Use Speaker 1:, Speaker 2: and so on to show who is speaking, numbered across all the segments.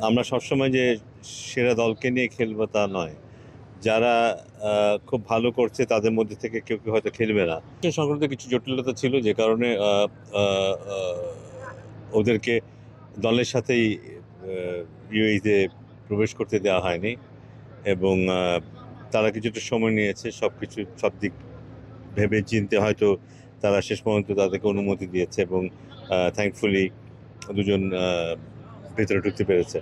Speaker 1: আমরা সবসময় যে সেরা দলকে নিয়ে খেলবো তা নয়। যারা খুব ভালো করছে তাদের মধ্যে থেকে কেউ হয়তো খেলবে না। সংক্রান্ত কিছু জটিলতা ছিল যে কারণে আ আ ওদেরকে দলের সাথেই UAE-তে প্রবেশ করতে দেওয়া হয়নি এবং তারা কিছুটা সময় নিয়েছে। সব দিক ভেবে চিন্তে হয়তো তারা শেষ পর্যন্ত তাদেরকে অনুমতি দিয়েছে এবং থ্যাঙ্কফুলি দুজন ভেতরে ঢুকতে পেরেছে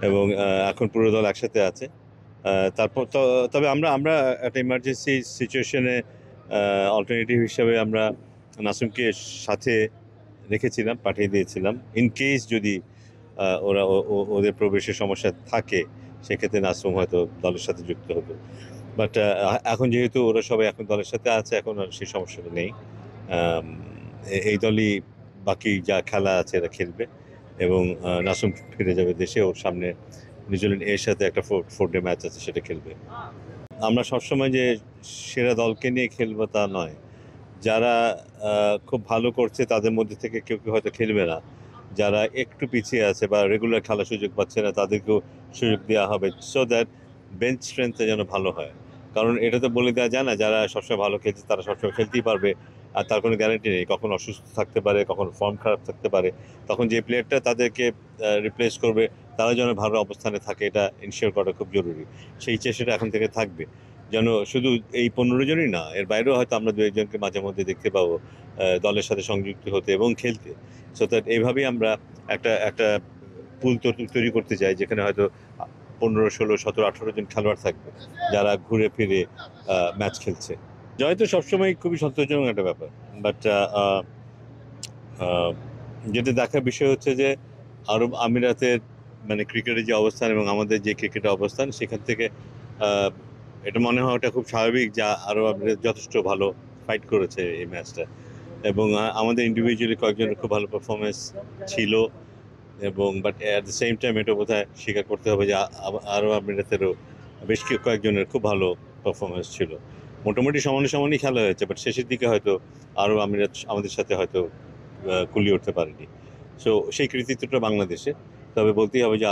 Speaker 1: এবং এখন পুরো দল একসাথে আছে। তারপর তবে আমরা একটা ইমার্জেন্সি সিচুয়েশনে অল্টারনেটিভ হিসাবে আমরা নাসুমকে সাথে রেখেছিলাম, পাঠিয়ে দিয়েছিলাম। ইন কেস যদি ওরা ওদের প্রবেশের সমস্যা থাকে, সেক্ষেত্রে নাসুম হয়তো দলের সাথে যুক্ত হতো। বাট এখন যেহেতু ওরা সবাই এখন দলের সাথে আছে, এখন আর সেই সমস্যাটা নেই। আম এই দলই বাকি যা খেলা আছে এরা খেলবে এবং নাসুম ফিরে যাবে দেশে। ওর সামনে নিউজিল্যান্ড এর সাথে একটা ফোর ডে ম্যাচ আছে, সেটা খেলবে। আমরা সবসময় যে সেরা দলকে নিয়ে খেলবো তা নয়। যারা খুব ভালো করছে তাদের মধ্যে থেকে কেউ হয়তো খেলবে না। যারা একটু পিছিয়ে আছে বা রেগুলার খেলার সুযোগ পাচ্ছে না তাদেরকেও সুযোগ দেওয়া হবে সো দ্যাট বেঞ্চ স্ট্রেংথটা যেন ভালো হয়। কারণ এটা তো বলে দেওয়া যায় না যারা সবসময় ভালো খেলছে তারা সবসময় খেলতেই পারবে। আর তার কোনো গ্যারান্টি নেই। কখন অসুস্থ থাকতে পারে, কখন ফর্ম খারাপ থাকতে পারে। তখন যে প্লেয়ারটা তাদেরকে রিপ্লেস করবে তারা যেন ভালো অবস্থানে থাকে, এটা এনশিওর করা খুব জরুরি। সেই চেষ্টাটা এখন থেকে থাকবে। যেন শুধু এই ১৫ জনই না, এর বাইরেও হয়তো আমরা ২-১ জনকে মাঝে মধ্যে দেখতে পাবো দলের সাথে সংযুক্ত হতে এবং খেলতে। সো দ্যাট এভাবেই আমরা একটা পুল তৈরি করতে চাই যেখানে হয়তো ১৫, ১৬, ১৭, ১৮ জন খেলোয়াড় থাকবে যারা ঘুরে ফিরে ম্যাচ খেলছে। জয় তো সবসময় খুবই সন্তোষজনক একটা ব্যাপার। বাট যেটা দেখার বিষয় হচ্ছে যে আরব আমিরাতের মানে ক্রিকেটের যে অবস্থান এবং আমাদের যে ক্রিকেটের অবস্থান সেখান থেকে আহ, এটা মনে হওয়াটা খুব স্বাভাবিক যে আরব আমিরাত যথেষ্ট ভালো ফাইট করেছে এই ম্যাচটা এবং আমাদের ইন্ডিভিজুয়ালি কয়েকজনের খুব ভালো পারফরমেন্স ছিল এবং but at the same time এটা বোধহয় স্বীকার করতে হবে যে আরব আমিরাতেরও বেশ কয়েকজনের খুব ভালো পারফরমেন্স ছিল। মোটামুটি সমানে সমানই খেলা হয়েছে বাট শেষের দিকে হয়তো আরব আমিরাত আমাদের সাথে হয়তো কুলিয়ে উঠতে পারেনি। সো সেই কৃতিত্বটা বাংলাদেশে। তবে বলতেই হবে যে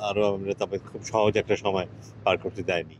Speaker 1: আরব আমিরাত আমাদের খুব সহজ একটা সময় পার করতে দেয়নি।